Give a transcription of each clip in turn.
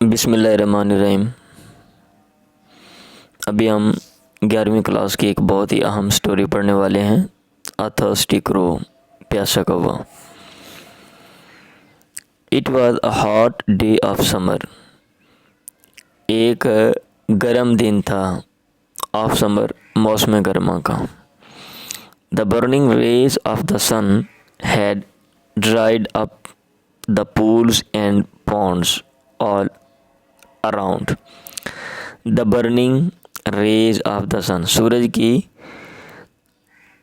بسم اللہ الرحمن الرحیم۔ ابھی ہم 11ویں کلاس کی ایک بہت ہی اہم سٹوری پڑھنے والے ہیں، اے تھرسٹی کرو، پیاسا کوا۔ It was a hot day of summer, ایک گرم دن تھا، آف سمر موسم گرما کا۔ The burning rays of the sun had dried up the pools and ponds all around. The burning rays of the sun, سورج کی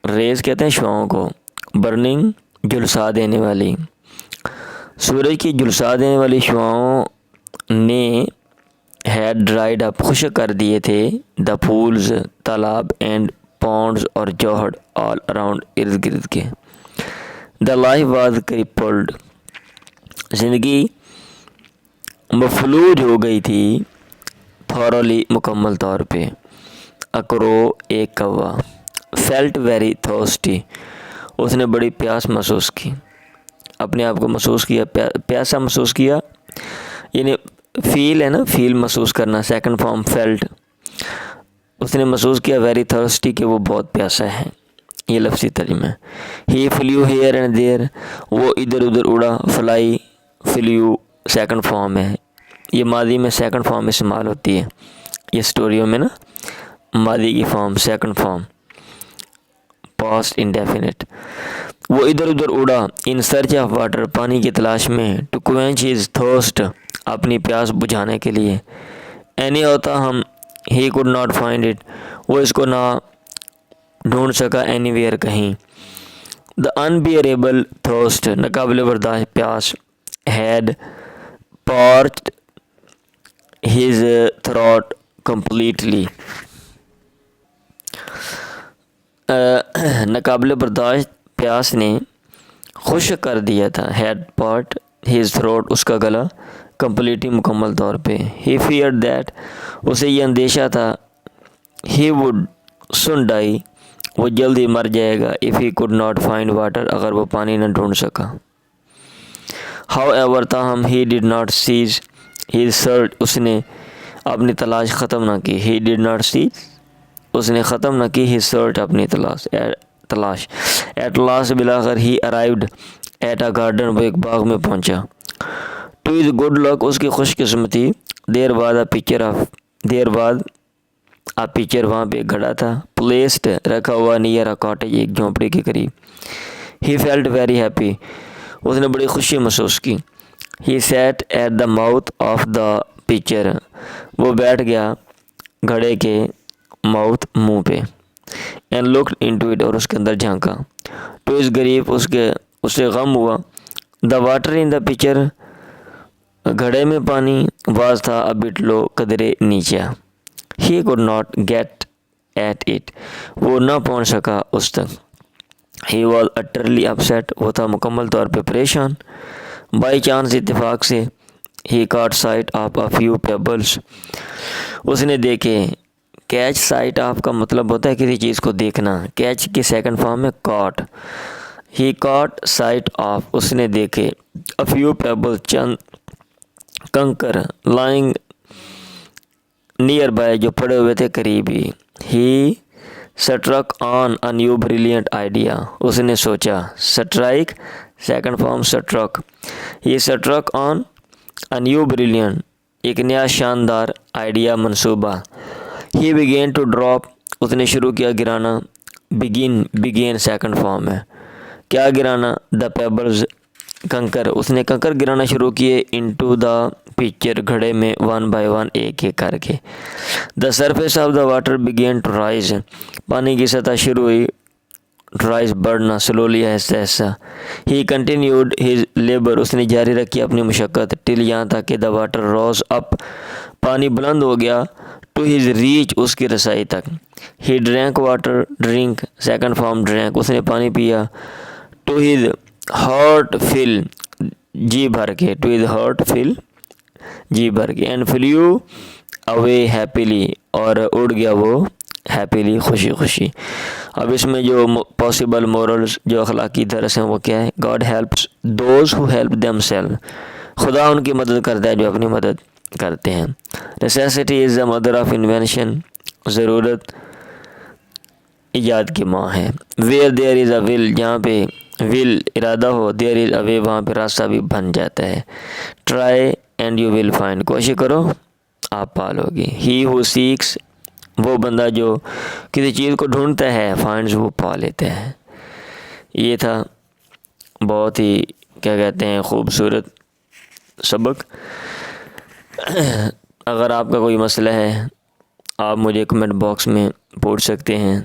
ریز کہتے ہیں شعاؤں کو، برننگ جھلسا دینے والی، سورج کی جھلسا دینے والی شعاؤں نے ہیڈ ڈرائیڈ اپ، خشک کر دیے تھے، دا پولز تالاب، اینڈ پونڈز اور جوہر، آل اراؤنڈ ارد گرد کے۔ دا لائف واز کرپلڈ، زندگی مفلوج ہو گئی تھی، تھورلی مکمل طور پہ۔ اکرو، ایک کوا، فیلٹ ویری تھرسٹی، اس نے بڑی پیاس محسوس کی، اپنے آپ کو محسوس کیا، پیاسا محسوس کیا، یعنی فیل ہے نا، فیل محسوس کرنا، سیکنڈ فارم فیلٹ، اس نے محسوس کیا ویری تھرسٹی کہ وہ بہت پیاسا ہے، یہ لفظی ترجمہ ہے۔ ہی فلیو ہیئر اینڈ دیئر، وہ ادھر ادھر اڑا، فلائی فلیو سیکنڈ فارم ہے، یہ ماضی میں سیکنڈ فارم استعمال ہوتی ہے، یہ سٹوریوں میں نا ماضی کی form second form, past indefinite. وہ ادھر ادھر اڑا، ان سرچ آف واٹر، پانی کی تلاش میں، ٹو کوینچ ہز تھرسٹ، اپنی پیاس بجھانے کے لیے۔ اینی ہوتا ہم، ہی کوڈ ناٹ فائنڈ اٹ، وہ اس کو نہ ڈھونڈ سکا، اینی ویئر کہیں۔ دا انبیئریبل تھرسٹ، ناقابل برداشت پیاس، ہیڈ پارچڈ ہز تھروٹ کمپلیٹلی، ناقابل برداشت پیاس نے خشک کر دیا تھا، ہیڈ پارٹ ہز تھروٹ، اس کا گلا، کمپلیٹلی مکمل طور پہ۔ ہی فیئرڈ دیٹ، اسے یہ اندیشہ تھا، ہی وڈ سن ڈائی، وہ جلد ہی مر جائے گا، if he could not find water, اگر وہ پانی نہ ڈھونڈ سکا۔ ہاؤ ایور، تاہم، he did not cease his search, اس نے اپنی تلاش ختم نہ کی، ہی ڈڈ ناٹ سیز، اس نے ختم نہ کی، ہز سرچ، اپنی تلاش۔ ایٹ لاسٹ، بلاخر، he arrived at a garden, وہ ایک باغ میں پہنچا۔ ٹو ہز گڈ لک، اس کی خوش قسمتی، دیر بعد اے پکچر، وہاں پہ ایک گھڑا تھا، پلیسڈ، رکھا ہوا، نیئر اے کاٹیج، ایک جھونپڑی کے قریب۔ ہی فیلٹ ویری ہیپی، اس نے بڑی خوشی محسوس کی۔ He sat at the mouth of the pitcher, وہ بیٹھ گیا گھڑے کے ماؤتھ، منہ پہ، اینڈ لکڈ انٹو اٹ، اور اس کے اندر جھانکا۔ ٹو ہز گریف، اسے غم ہوا، the water in the picture, گھڑے میں پانی، واز تھا، ا بٹ لو، قدرے نیچا۔ He could not get at it, وہ نہ پہنچ سکا اس تک۔ ہی واز اٹرلی اپسیٹ، وہ تھا مکمل طور پہ پریشان۔ بائی چانس، اتفاق سے، he caught sight of a few pebbles, اس نے دیکھے، کیچ سائٹ آف کا مطلب ہوتا ہے کسی چیز کو دیکھنا، کیچ کی سیکنڈ فارم ہے کاٹ۔ ہی کاٹ سائٹ آف، اس نے دیکھے، اے فیو پیبل، چند کنکر، لائنگ نیئر بائی، جو پڑے ہوئے تھے قریب ہی۔ He struck on a new brilliant idea, اس نے سوچا، strike second form struck, he struck on a new brilliant, ایک نیا شاندار آئیڈیا، منصوبہ۔ ہی بگین ٹو ڈراپ، اس نے شروع کیا گرانا، بگین سیکنڈ فارم ہے، کیا گرانا، دا پیبلز، کنکر، اس نے کنکر گرانا شروع کیے، انٹو دا پکچر، گھڑے میں، ون بائی ون، ایک ایک کر کے۔ The surface of the water begin to rise, پانی کی سطح شروع ہوئی رائز، بڑھنا، سلولی، آہستہ آہستہ۔ ہی کنٹینیوڈ ہز لیبر، اس نے جاری رکھی اپنی مشقت، ٹل، یہاں تک کہ دا واٹر روز اپ، پانی بلند ہو گیا، ٹو ہز ریچ، اس کی رسائی تک۔ He drank water, drink second form drank, اس نے پانی پیا، ٹو ہز ہارٹ فل، جی بھر کے، ٹو ہز ہارٹ فل، جی بھر کے، اینڈ فلیو اوے ہیپیلی، اور اڑ گیا وہ ہیپیلی، خوشی خوشی۔ اب اس میں جو پاسبل مورلز، جو اخلاقی درس ہیں، وہ کیا ہے؟ God helps those who help them self, خدا ان کی مدد کرتا ہے جو اپنی مدد کرتے ہیں. Necessity is the mother of invention. ضرورت ایجاد کی ماں ہے. ویئر دیئر از اے ول. جہاں پہ ول ارادہ ہو, دیئر از اے وے, وہاں پہ راستہ بھی بن جاتا ہے. Try and you will find. کوشش کرو آپ پالو گے. ہی ہو سیکس, وہ بندہ جو کسی چیز کو ڈھونڈتا ہے, فائنڈز, وہ پا لیتا ہے. یہ تھا بہت ہی کیا کہتے ہیں خوبصورت سبق. اگر آپ کا کوئی مسئلہ ہے آپ مجھے کمنٹ باکس میں پوچھ سکتے ہیں.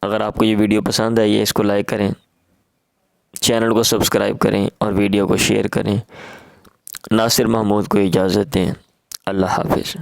اگر آپ کو یہ ویڈیو پسند آئی ہے اس کو لائک کریں, چینل کو سبسکرائب کریں اور ویڈیو کو شیئر کریں. ناصر محمود کو اجازت دیں. اللہ حافظ.